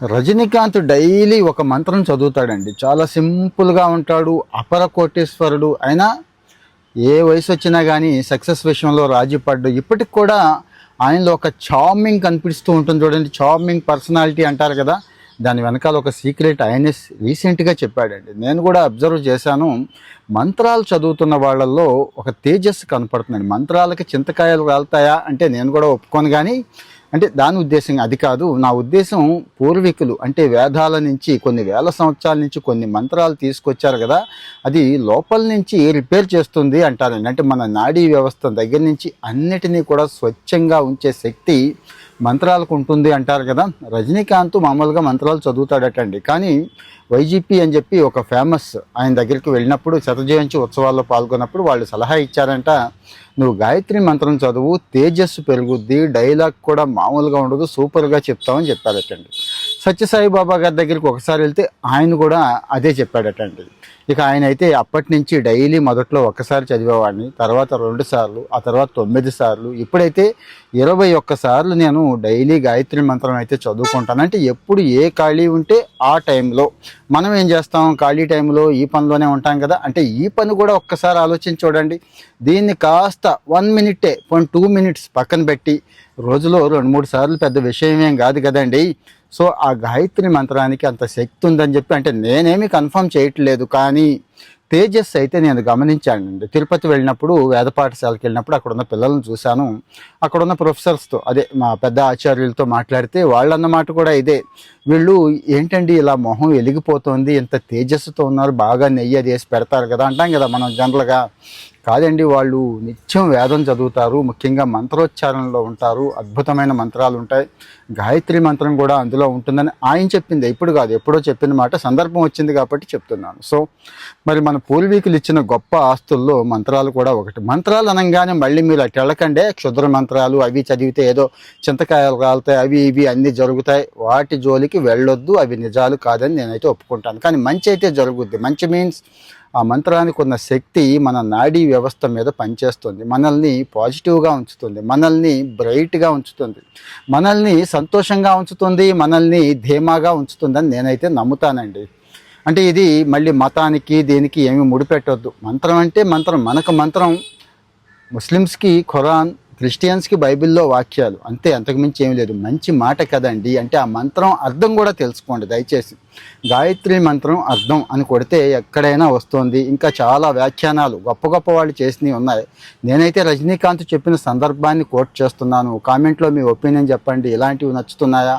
Rajinikanth daily ఒక మంత్రం చదువుతాడండి. చాలా సింపుల్గా ఉంటాడు, అపర కోటేశ్వరుడు. అయినా ఏ వయసు వచ్చినా కానీ సక్సెస్ విషయంలో రాజీ పడ్డు. ఇప్పటికి కూడా ఆయనలో ఒక చార్మింగ్ కనిపిస్తూ ఉంటుంది చూడండి. చార్మింగ్ పర్సనాలిటీ అంటారు కదా, దాని వెనకాల ఒక సీక్రెట్ ఆయనే రీసెంట్గా చెప్పాడండి. నేను కూడా అబ్జర్వ్ చేశాను. మంత్రాలు చదువుతున్న వాళ్ళల్లో ఒక తేజస్సు కనపడుతుందండి. మంత్రాలకి చింతకాయలు రాలుతాయా అంటే నేను కూడా ఒప్పుకోను, కానీ అంటే దాని ఉద్దేశం అది కాదు. నా ఉద్దేశం పూర్వీకులు అంటే వేదాల నుంచి కొన్ని వేల సంవత్సరాల నుంచి కొన్ని మంత్రాలు తీసుకొచ్చారు కదా, అది లోపల నుంచి రిపేర్ చేస్తుంది అంటారండి. అంటే మన నాడీ వ్యవస్థ దగ్గర నుంచి అన్నిటినీ కూడా స్వచ్ఛంగా ఉంచే శక్తి మంత్రాలకు ఉంటుంది అంటారు కదా. రజనీకాంత్ మామూలుగా మంత్రాలు చదువుతాడటండి, కానీ వైజీపీ అని చెప్పి ఒక ఫేమస్ ఆయన దగ్గరికి వెళ్ళినప్పుడు శతజయంతి ఉత్సవాల్లో పాల్గొన్నప్పుడు వాళ్ళు సలహా ఇచ్చారంట, నువ్వు గాయత్రి మంత్రం చదువు, తేజస్సు పెరుగుద్ది, డైలాగ్ కూడా మామూలుగా ఉండదు, సూపర్గా చెప్తామని చెప్పారటండి. సత్యసాయి బాబా గారి దగ్గరికి ఒకసారి వెళ్తే ఆయన కూడా అదే చెప్పాడటండి. ఇక ఆయన అయితే అప్పటి నుంచి డైలీ మొదట్లో ఒక్కసారి చదివేవాడిని, తర్వాత 2 సార్లు, ఆ తర్వాత 9 సార్లు, ఇప్పుడైతే 21 సార్లు నేను డైలీ గాయత్రి మంత్రం అయితే చదువుకుంటాను. అంటే ఎప్పుడు ఏ ఖాళీ ఉంటే ఆ టైంలో మనం ఏం చేస్తాం, ఖాళీ టైంలో ఈ పనిలోనే ఉంటాం కదా. అంటే ఈ పని కూడా ఒక్కసారి ఆలోచించి చూడండి. దీన్ని కాస్త 1 మినిటే 2 మినిట్స్ పక్కన పెట్టి రోజులో 2-3 సార్లు పెద్ద విషయం ఏం కాదు కదండి. సో ఆ గాయత్రి మంత్రానికి అంత శక్తి ఉందని చెప్పి, అంటే నేనేమి కన్ఫర్మ్ చేయట్లేదు, కానీ తేజస్ అయితే నేను గమనించానండి. తిరుపతి వెళ్ళినప్పుడు వేద పాఠశాలకు వెళ్ళినప్పుడు అక్కడున్న పిల్లలను చూశాను. అక్కడున్న ప్రొఫెసర్స్తో, అదే మా పెద్ద ఆచార్యులతో మాట్లాడితే వాళ్ళన్నమాట కూడా ఇదే, వీళ్ళు ఏంటండి ఇలా మొహం వెలిగిపోతుంది, ఇంత తేజస్సుతో ఉన్నారు, బాగా నెయ్యి అది వేసి పెడతారు కదా అంటాం కదా మనం జనరల్గా. కాదండి, వాళ్ళు నిత్యం వేదం చదువుతారు, ముఖ్యంగా మంత్రోచ్చారణలో ఉంటారు, అద్భుతమైన మంత్రాలు ఉంటాయి. గాయత్రి మంత్రం కూడా అందులో ఉంటుందని ఆయన చెప్పింది, ఇప్పుడు కాదు ఎప్పుడో చెప్పిన మాట, సందర్భం వచ్చింది కాబట్టి చెప్తున్నాను. సో మరి మన పూర్వీకులు ఇచ్చిన గొప్ప ఆస్తుల్లో మంత్రాలు కూడా ఒకటి. మంత్రాలు అనగానే మళ్ళీ మీరు అటు వెళ్ళకండే, క్షుద్ర మంత్రాలు అవి చదివితే ఏదో చింతకాయలు రాలుతాయి, అవి ఇవి అన్నీ జరుగుతాయి, వాటి జోలికి వెళ్ళొద్దు, అవి నిజాలు కాదని నేనైతే ఒప్పుకుంటాను. కానీ మంచి అయితే జరుగుద్ది. మంచి మీన్స్ ఆ మంత్రానికి ఉన్న శక్తి మన నాడీ వ్యవస్థ మీద పనిచేస్తుంది, మనల్ని పాజిటివ్గా ఉంచుతుంది, మనల్ని బ్రైట్గా ఉంచుతుంది, మనల్ని సంతోషంగా ఉంచుతుంది, మనల్ని ధీమాగా ఉంచుతుందని నేనైతే నమ్ముతానండి. అంటే ఇది మళ్ళీ మతానికి దీనికి ఏమి ముడిపెట్టొద్దు. మంత్రం అంటే మంత్రం, మనకు మంత్రం ముస్లిమ్స్కి ఖురాన్, క్రిస్టియన్స్కి బైబిల్లో వాక్యాలు, అంతే, అంతకుమించి ఏమి లేదు. మంచి మాట కదండి. అంటే ఆ మంత్రం అర్థం కూడా తెలుసుకోండి దయచేసి. గాయత్రి మంత్రం అర్థం అని కొడితే ఎక్కడైనా వస్తుంది. ఇంకా చాలా వ్యాఖ్యానాలు గొప్ప గొప్ప వాళ్ళు చేసినవి ఉన్నాయి. నేనైతే రజనీకాంత్ చెప్పిన సందర్భాన్ని కోట్ చేస్తున్నాను. కామెంట్లో మీ ఒపీనియన్ చెప్పండి, ఇలాంటివి నచ్చుతున్నాయా?